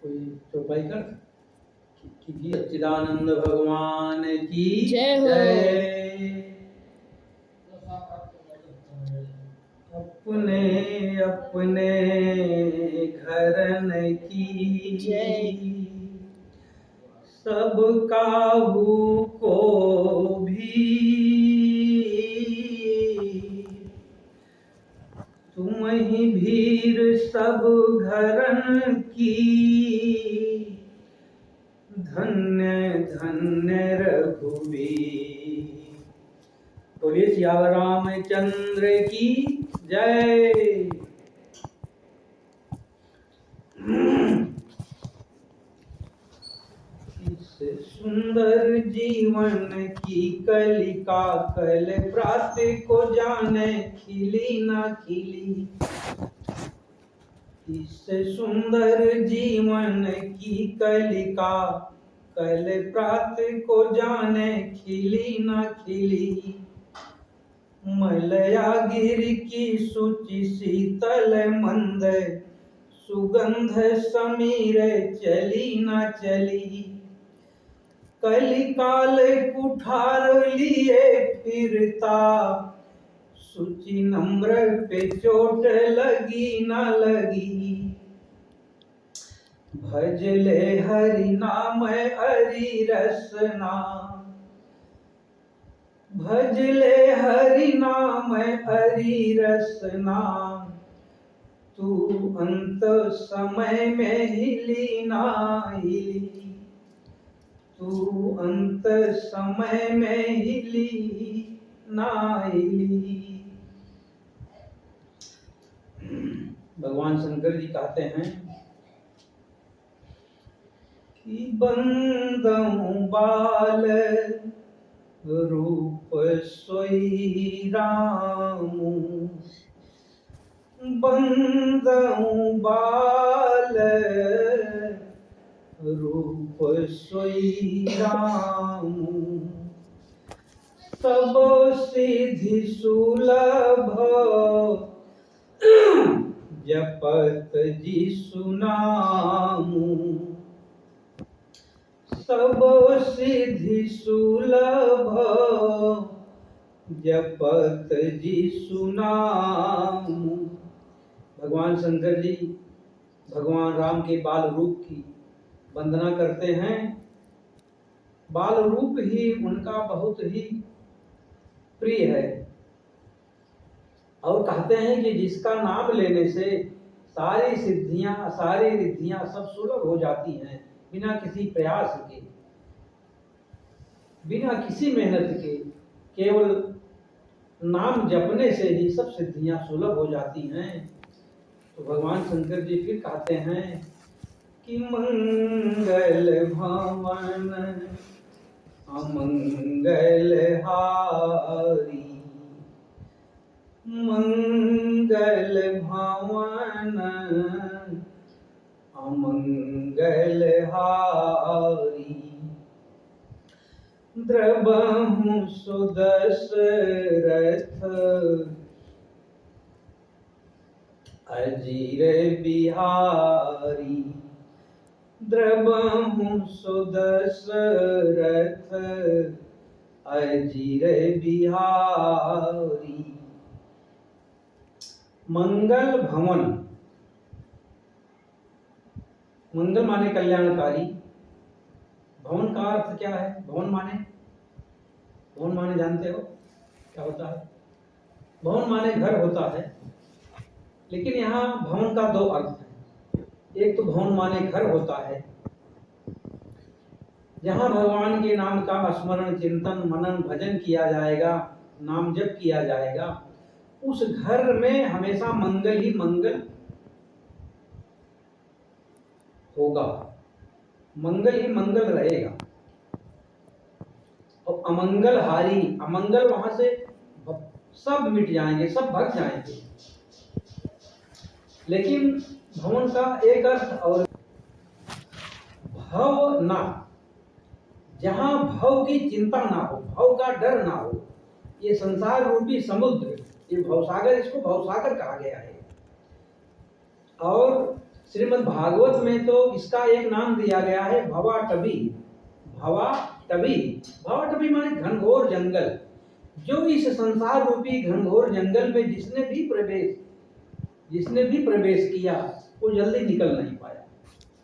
कोई चौपाई कर कि सच्चिदानंद भगवान की जय हो। अपने अपने घरन की जय। सब काहू को भी तुम ही भीर सब घरन की। धन्य धन्य रघुवीर। बोलिए सियावर रामचंद्र की जय। इस सुंदर जीवन की कलिका कल प्रात को जाने खिली ना खिली। इस सुंदर जीवन की कलिका कल प्रात को जाने खिली ना खिली। मलया गिर की सूची शीतल मंद सुगंध समीर चली ना चली। कलिकाल कुठार लिए फिरता सूची नम्र पे चोट लगी ना लगी। भज ले हरि नाम हरि रसना। भज ले हरि नाम हरि रसना। तू अंत समय में हिली ना हिली। तू अंत समय में हिली ना हिली। भगवान शंकर जी कहते हैं कि बंदहु बाल रूप सोई रामू। बंदहु बाल रूप सोई रामू। तब सिद्धि सुलभ जपत जिसु नामु। सब सिद्धि सुलभ जपत जिसु नामु। भगवान शंकर जी भगवान राम के बाल रूप की वंदना करते हैं। बाल रूप ही उनका बहुत ही प्रिय है और कहते हैं कि जिसका नाम लेने से सारी सिद्धियां सारी रिद्धियां सब सुलभ हो जाती हैं बिना किसी प्रयास के, बिना किसी मेहनत के। केवल नाम जपने से ही सब सिद्धियां सुलभ हो जाती हैं। तो भगवान शंकर जी फिर कहते हैं कि मंगल भवन अमंगल हारी। मंगल भवन अमंगल हारी। द्रवहु सुदशरथ अजीर बिहारी। द्रवहु सुदशरथ अजीर बिहारी। मंगल भवन, मंगल माने कल्याणकारी। भवन का अर्थ क्या है? भवन माने जानते हो क्या होता है? भवन माने घर होता है, लेकिन यहाँ भवन का दो अर्थ है। एक तो भवन माने घर होता है, जहाँ भगवान के नाम का स्मरण चिंतन मनन भजन किया जाएगा, नाम जप किया जाएगा। उस घर में हमेशा मंगल ही मंगल होगा, मंगल ही मंगल रहेगा। और अमंगल हारी, अमंगल वहां से सब मिट जाएंगे, सब भग जाएंगे। लेकिन भवन का एक अर्थ और भव ना, जहां भव की चिंता ना हो, भव का डर ना हो। ये संसार रूपी समुद्र, ये भवसागर, इसको भवसागर कहा गया है। और श्रीमद् भागवत में तो इसका एक नाम दिया गया है भवाटवी। भवाटवी, भवाटवी माने घनघोर जंगल। जो इस संसार रूपी घनघोर जंगल में जिसने भी प्रवेश किया वो जल्दी निकल नहीं पाया,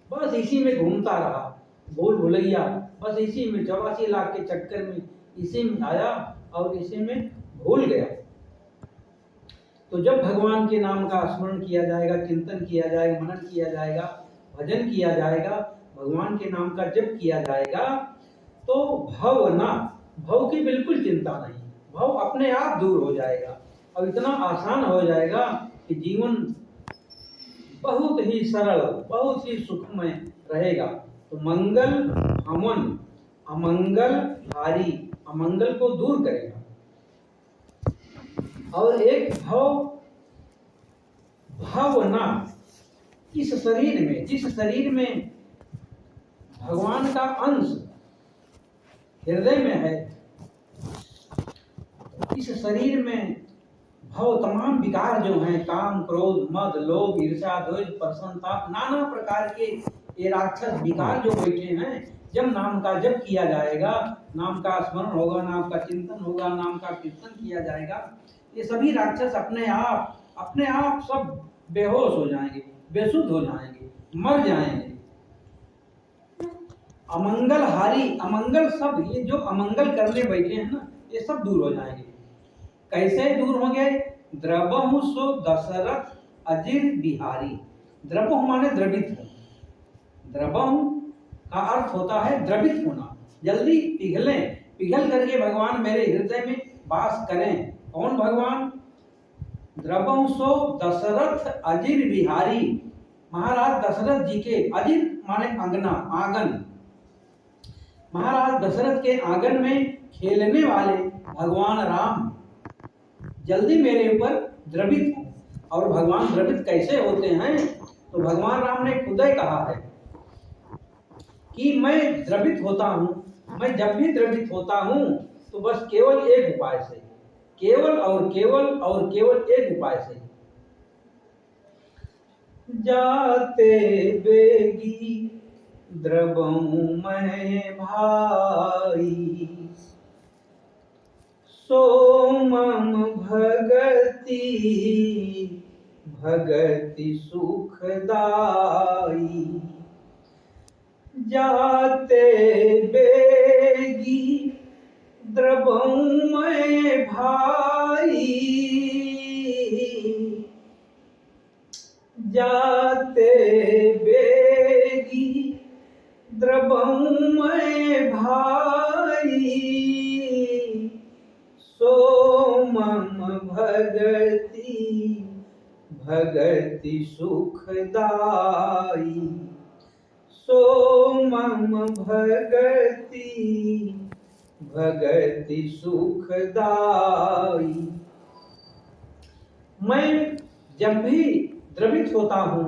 बस इसी में घूमता रहा, भूल भुलैया, बस इसी में 84 लाख के चक्कर में इसी में आया और इसी में भूल गया। तो जब भगवान के नाम का स्मरण किया जाएगा, चिंतन किया जाएगा, मनन किया जाएगा, भजन किया जाएगा, भगवान के नाम का जप किया जाएगा, तो भव की बिल्कुल चिंता नहीं, भव अपने आप दूर हो जाएगा और इतना आसान हो जाएगा कि जीवन बहुत ही सरल, बहुत ही सुखमय रहेगा। तो मंगल हमन, अमंगल हारी, अमंगल को दूर करेगा। और एक भावना, इस शरीर में, जिस शरीर में भगवान का अंश हृदय में है, इस शरीर में भव तमाम विकार जो हैं, काम, क्रोध, मद, लोभ, ईर्ष्या, द्वेष, प्रसन्नता, नाना प्रकार के ये राक्षस विकार जो बैठे हैं, जब नाम का जप किया जाएगा, नाम का स्मरण होगा, नाम का चिंतन होगा, नाम का कीर्तन किया जाएगा, ये सभी राक्षस अपने आप सब बेहोश हो जाएंगे, बेसुध हो जाएंगे, मर जाएंगे। अमंगल हारी, अमंगल सब ये जो अमंगल करने बैठे हैं ना, ये सब दूर हो जाएंगे। कैसे दूर होंगे? द्रवहु सो दशरथ अजिर बिहारी। द्रवहु माने द्रवित हो, द्रवहु का अर्थ होता है द्रवित होना, जल्दी पिघल करके भगवान मेरे हृदय में वास करें। कौन भगवान? द्रवहु सो दशरथ अजिर बिहारी, महाराज दशरथ जी के, अजिर माने अंगना, आंगन, महाराज दशरथ के आंगन में खेलने वाले भगवान राम जल्दी मेरे ऊपर द्रवित हो। और भगवान द्रवित कैसे होते हैं? तो भगवान राम ने खुद ही कहा है कि मैं द्रवित होता हूँ, मैं जब भी द्रवित होता हूँ तो बस केवल एक उपाय से, केवल और केवल एक उपाय से, जाते बेगी द्रवहु मैं भाई, सो मम भगति सुखदाई, जाते बेगी द्रवहु मैं भाई, जाते बेगी द्रवहु मैं भाई, सो मम भगति सुखदाई, सो मम भगति सुखदाई। मैं जब भी द्रवित होता हूँ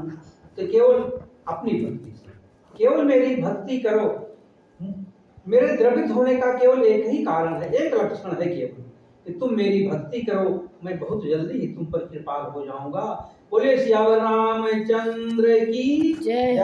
तो केवल अपनी भक्ति से, केवल मेरी भक्ति करो। मेरे द्रवित होने का केवल एक ही कारण है, एक लक्षण है केवल, कि तुम मेरी भक्ति करो, मैं बहुत जल्दी ही तुम पर कृपाल हो जाऊंगा। बोले सियावर रामचंद्र की जय।